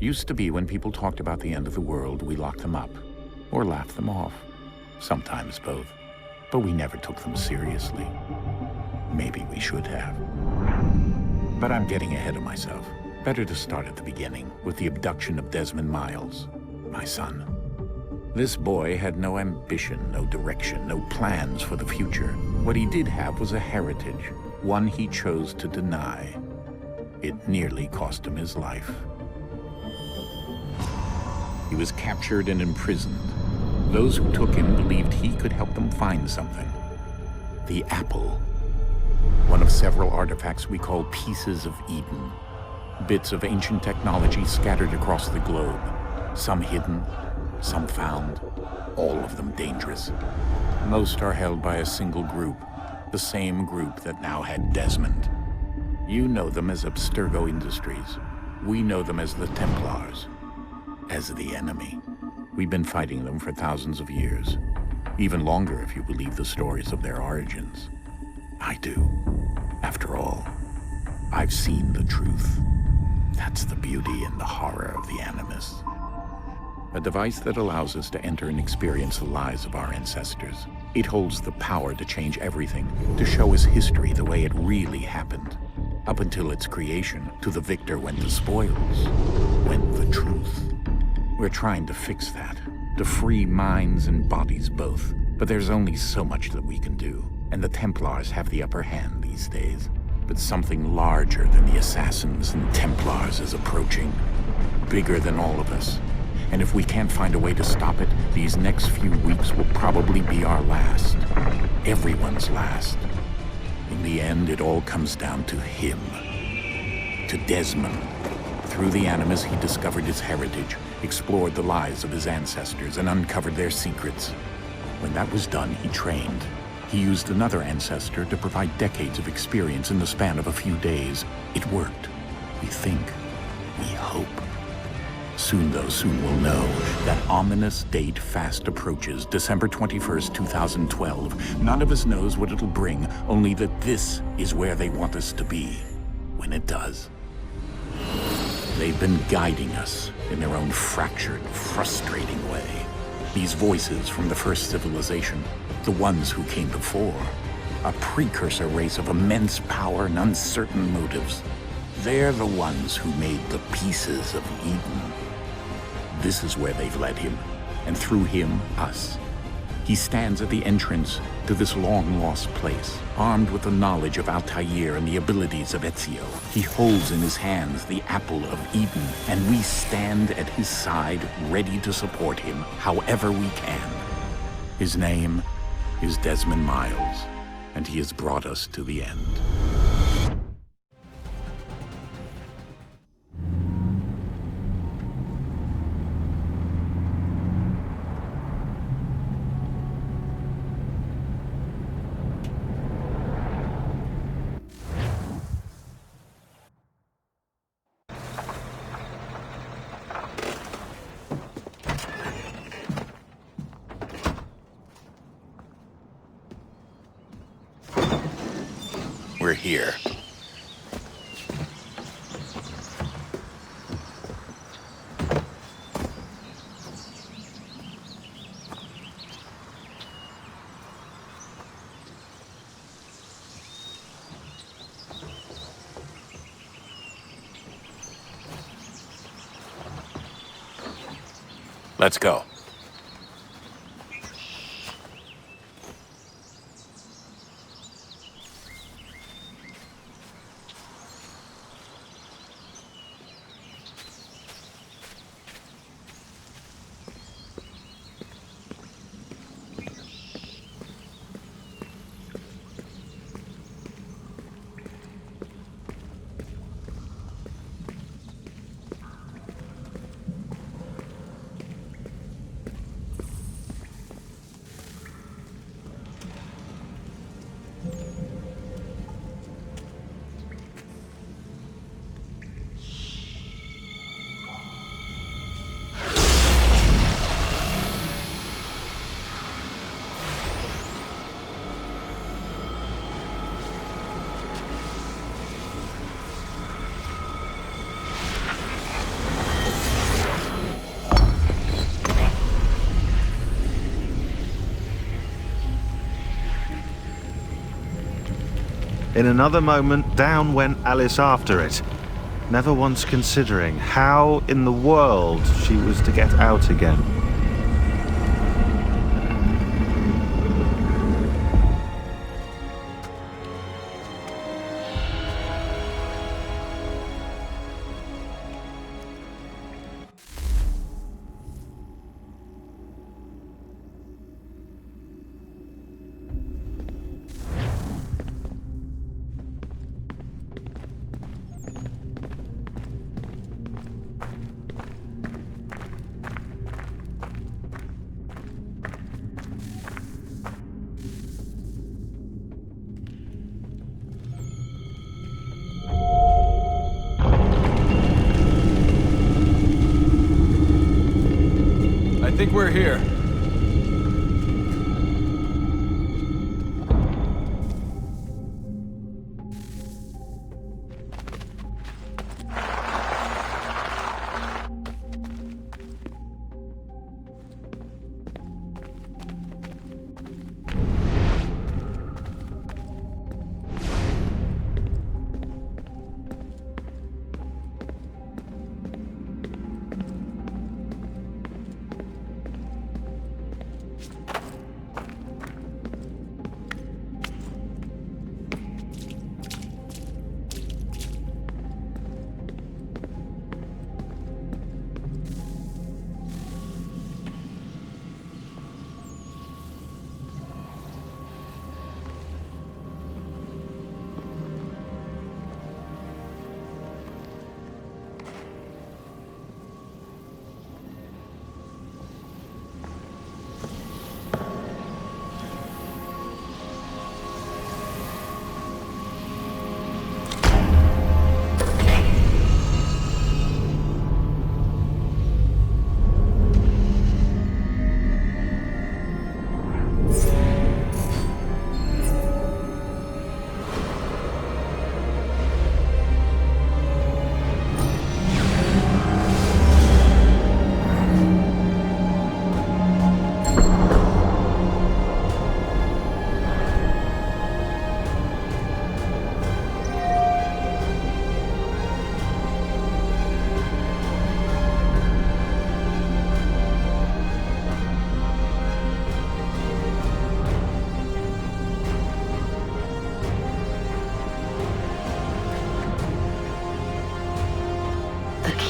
Used to be when people talked about the end of the world, we locked them up, or laughed them off. Sometimes both. But we never took them seriously. Maybe we should have. But I'm getting ahead of myself. Better to start at the beginning, with the abduction of Desmond Miles, my son. This boy had no ambition, no direction, no plans for the future. What he did have was a heritage, one he chose to deny. It nearly cost him his life. He was captured and imprisoned. Those who took him believed he could help them find something. The apple. One of several artifacts we call pieces of Eden. Bits of ancient technology scattered across the globe. Some hidden, some found, all of them dangerous. Most are held by a single group, the same group that now had Desmond. You know them as Abstergo Industries. We know them as the Templars, as the enemy. We've been fighting them for thousands of years, even longer if you believe the stories of their origins. I do. After all, I've seen the truth. That's the beauty and the horror of the Animus. A device that allows us to enter and experience the lives of our ancestors. It holds the power to change everything, to show us history the way it really happened. Up until its creation, to the victor went the spoils, went the truth. We're trying to fix that, to free minds and bodies both. But there's only so much that we can do, and the Templars have the upper hand these days. But something larger than the Assassins and Templars is approaching, bigger than all of us. And if we can't find a way to stop it, these next few weeks will probably be our last. Everyone's last. In the end, it all comes down to him. To Desmond. Through the Animus, he discovered his heritage, explored the lives of his ancestors, and uncovered their secrets. When that was done, he trained. He used another ancestor to provide decades of experience in the span of a few days. It worked. We think. We hope. Soon, though, soon we'll know. That ominous date fast approaches, December 21st, 2012. None of us knows what it'll bring, only that this is where they want us to be, when it does. They've been guiding us in their own fractured, frustrating way. These voices from the first civilization, the ones who came before, a precursor race of immense power and uncertain motives. They're the ones who made the pieces of Eden. This is where they've led him, and through him, us. He stands at the entrance to this long-lost place, armed with the knowledge of Altair and the abilities of Ezio. He holds in his hands the apple of Eden, and we stand at his side, ready to support him however we can. His name is Desmond Miles, and he has brought us to the end. We're here. Let's go. In another moment, down went Alice after it, never once considering how in the world she was to get out again. I think we're here.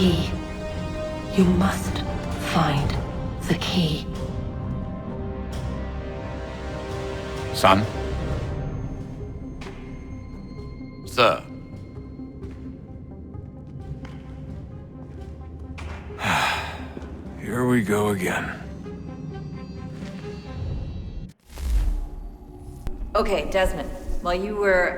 Key. You must find the key. Son? Sir. Here we go again. Okay, Desmond. While you were,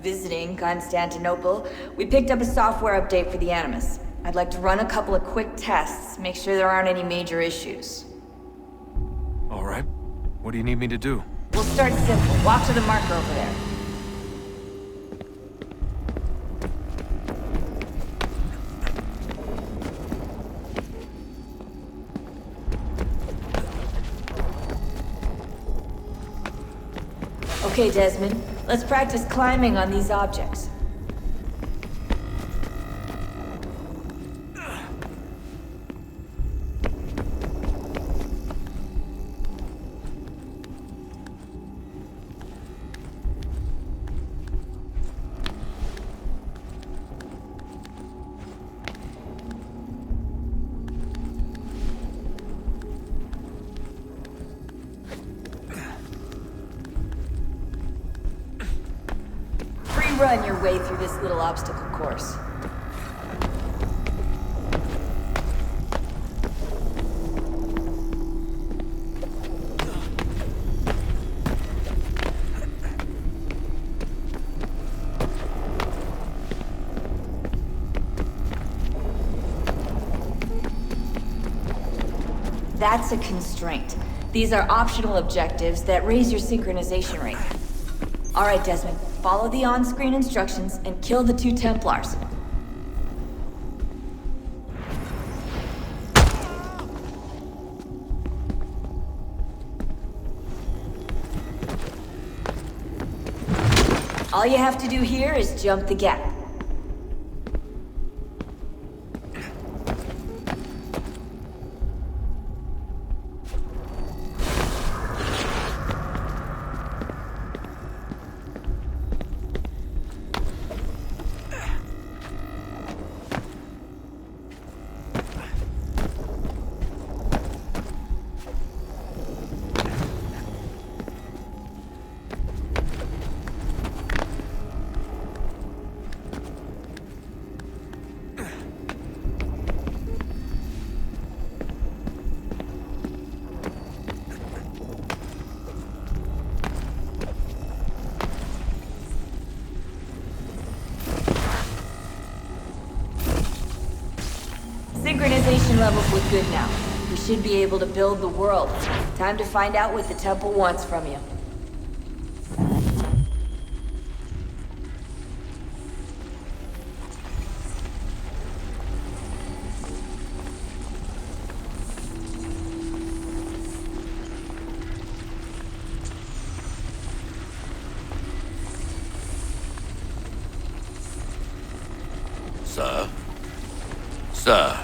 visiting Constantinople, we picked up a software update for the Animus. I'd like to run a couple of quick tests, make sure there aren't any major issues. All right. What do you need me to do? We'll start simple. Walk to the marker over there. Okay, Desmond. Let's practice climbing on these objects. Run your way through this little obstacle course. That's a constraint. These are optional objectives that raise your synchronization rate. All right, Desmond. Follow the on-screen instructions and kill the 2 Templars. All you have to do here is jump the gap. Synchronization levels look good now. We should be able to build the world. Time to find out what the temple wants from you. Sir? Sir?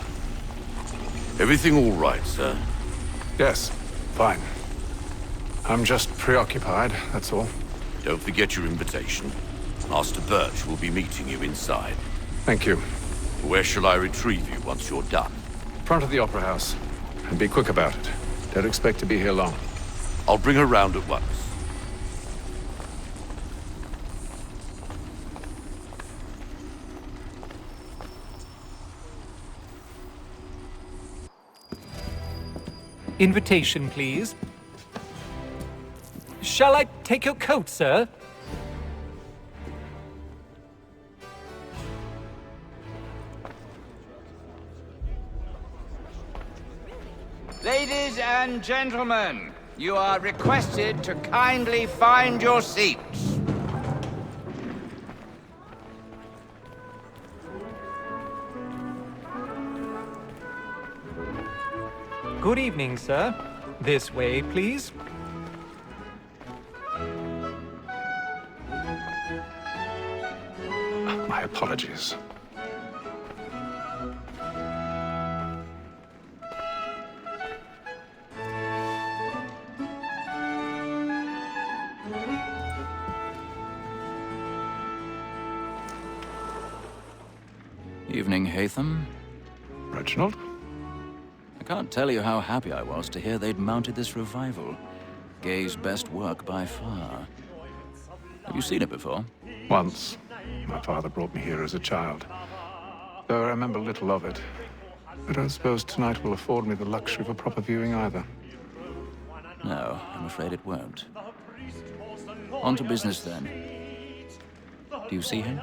Everything all right, sir? Yes, fine. I'm just preoccupied, that's all. Don't forget your invitation. Master Birch will be meeting you inside. Thank you. Where shall I retrieve you once you're done? Front of the Opera House. And be quick about it. Don't expect to be here long. I'll bring her round at once. Invitation, please. Shall I take your coat, sir? Ladies and gentlemen, you are requested to kindly find your seats. Good evening, sir. This way, please. My apologies. Evening, Hatham. Reginald? I can't tell you how happy I was to hear they'd mounted this revival. Gay's best work by far. Have you seen it before? Once. My father brought me here as a child. Though I remember little of it. I don't suppose tonight will afford me the luxury of a proper viewing either. No, I'm afraid it won't. On to business then. Do you see him?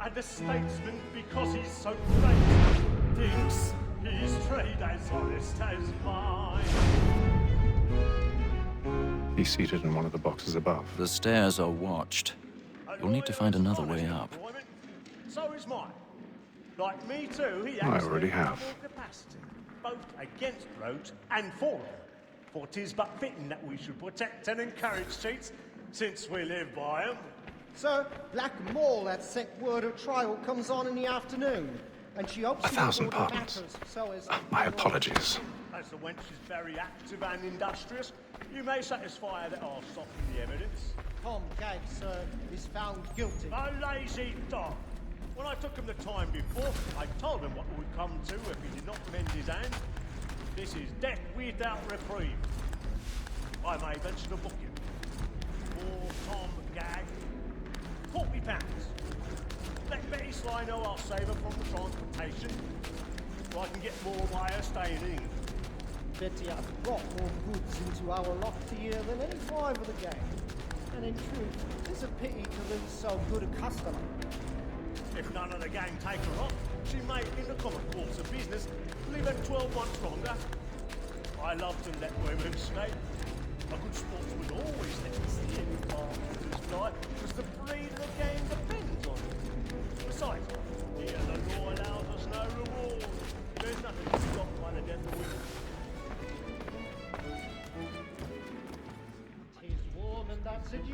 And the statesman, because he's so great, thinks his trade as honest as mine. He's seated in one of the boxes above. The stairs are watched. You'll need to find another way up. So is mine. Like me too, he I acts already in have. full capacity, both against roads and for them. For 'tis but fitting that we should protect and encourage cheats, since we live by them. Sir, Black Mall had sent word her trial comes on in the afternoon, and she hopes 1,000 pardons. My apologies. As the wench is very active and industrious, you may satisfy her that I'll soften the evidence. Tom Gag, sir, is found guilty. A lazy dog! When I took him the time before, I told him what would come to if he did not mend his hand. This is death without reprieve. I may venture to book him. For Tom Gag, £40. Let Betty Sly know I'll save her from the transportation, so I can get more by her staying in England. Betty has brought more goods into our loft here than any five of the gang. And in truth, it's a pity to lose so good a customer. If none of the gang take her off, she may, in the common course of business, live at 12 months longer. I love to let women stay. A good sportsman always lets the steering partners fly, because the breed of the game depends on it. Besides, here the law allows us no reward. There's nothing to stop by the death of women. Tis warm and that's it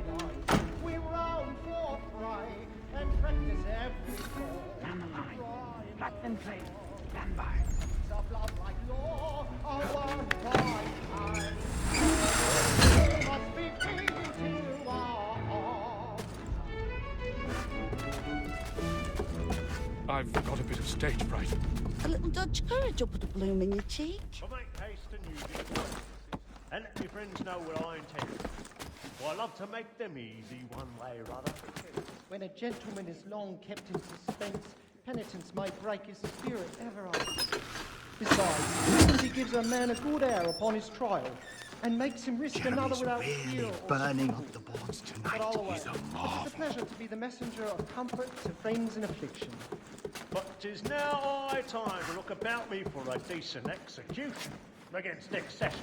wide eyes. We roam for prey and practice every fall. Black and play. Stand by. Of love like law, our right eye. Must be beaten to our hearts. I've got a bit of stage fright. A little Dutch courage will put a bloom in your cheek. But make haste and use it, and let your friends know what I intend. For I love to make them easy one way or other. When a gentleman is long kept in suspense, penitence may break his spirit ever after. Besides, he gives a man a good air upon his trial, and makes him risk another without fear or burning sympathy. up the boards tonight. But I'll away. He's a It's a marvel. pleasure to be the messenger of comfort to friends in affliction. But 'tis now high time to look about me for a decent execution against excesses.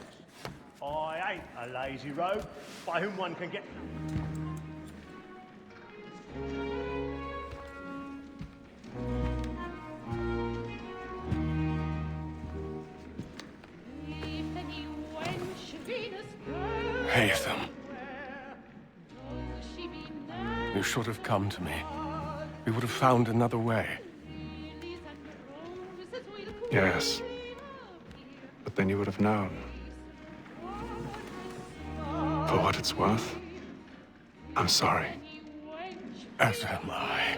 I ain't a lazy rogue by whom one can get... Haytham. You should have come to me. We would have found another way. Yes. But then you would have known. For what it's worth, I'm sorry. As am I.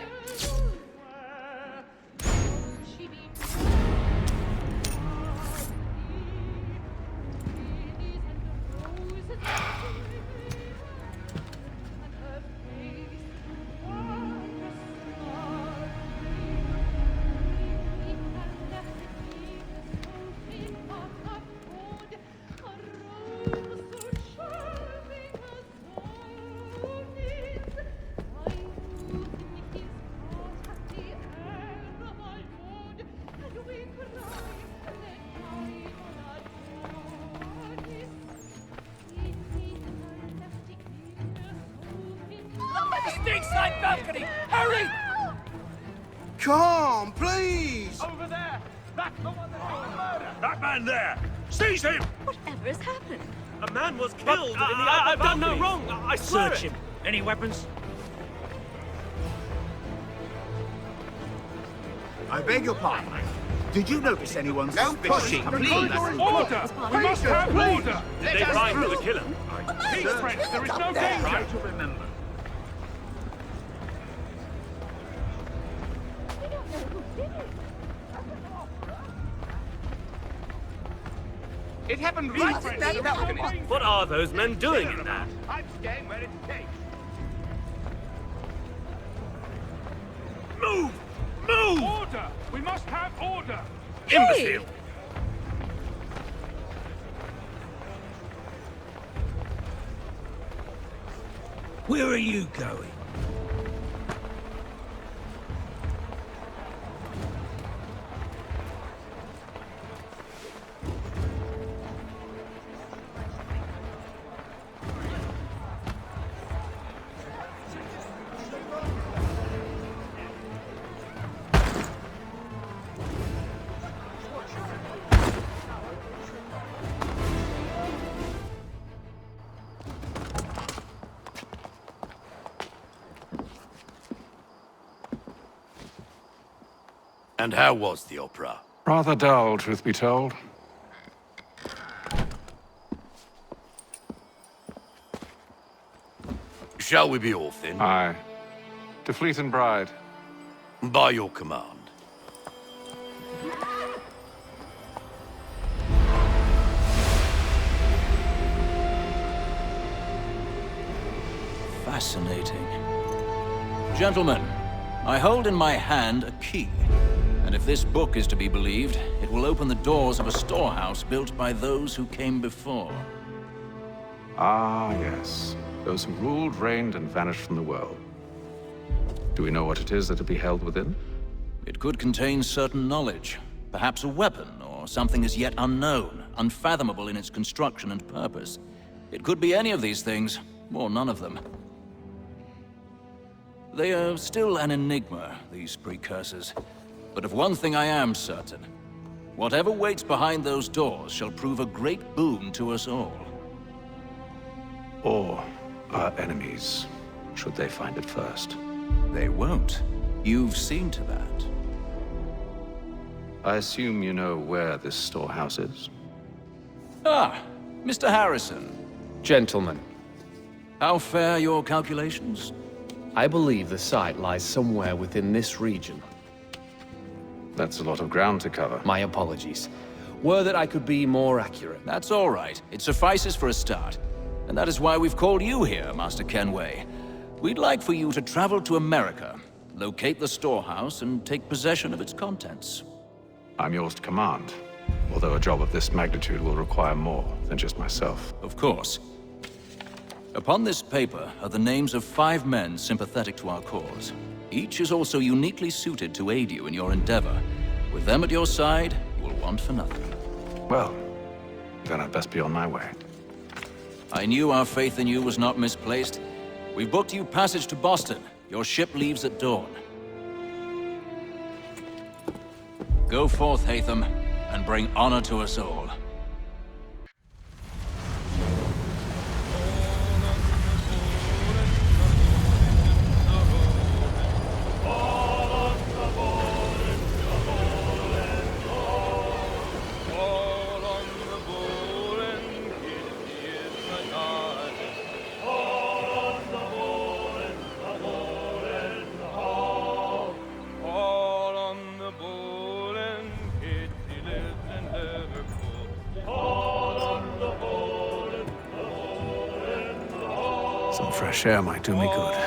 Side balcony! Hurry! Come, please! Over there! That's the one that's doing the murder! That man there! Seize him! Whatever has happened? A man was killed in the I've done no wrong. I swear Search him. Any weapons? I beg your pardon. Did you notice anyone suspicious? Please! Order! We must have order! They find the killer. Peace, friends. There is no danger. Try to remember. It happened right in that balcony. What are those men doing in there? I'm staying where it takes. Move! Move! Order! We must have order! Imbecile! Where are you going? And how was the opera? Rather dull, truth be told. Shall we be off then? Aye. To Fleet and Bride. By your command. Fascinating. Gentlemen, I hold in my hand a key. And if this book is to be believed, it will open the doors of a storehouse built by those who came before. Ah, yes. Those who ruled, reigned, and vanished from the world. Do we know what it is that will be held within? It could contain certain knowledge, perhaps a weapon, or something as yet unknown, unfathomable in its construction and purpose. It could be any of these things, or none of them. They are still an enigma, these precursors. But of one thing I am certain. Whatever waits behind those doors shall prove a great boon to us all. Or our enemies, should they find it first. They won't. You've seen to that. I assume you know where this storehouse is? Ah, Mr. Harrison. Gentlemen, How fare your calculations? I believe the site lies somewhere within this region. That's a lot of ground to cover. My apologies. Were that I could be more accurate. That's all right. It suffices for a start. And that is why we've called you here, Master Kenway. We'd like for you to travel to America, locate the storehouse, and take possession of its contents. I'm yours to command, although a job of this magnitude will require more than just myself. Of course. Upon this paper are the names of 5 men sympathetic to our cause. Each is also uniquely suited to aid you in your endeavor. With them at your side, you will want for nothing. Well, then I'd best be on my way. I knew our faith in you was not misplaced. We've booked you passage to Boston. Your ship leaves at dawn. Go forth, Hatham, and bring honor to us all. Some fresh air might do me good.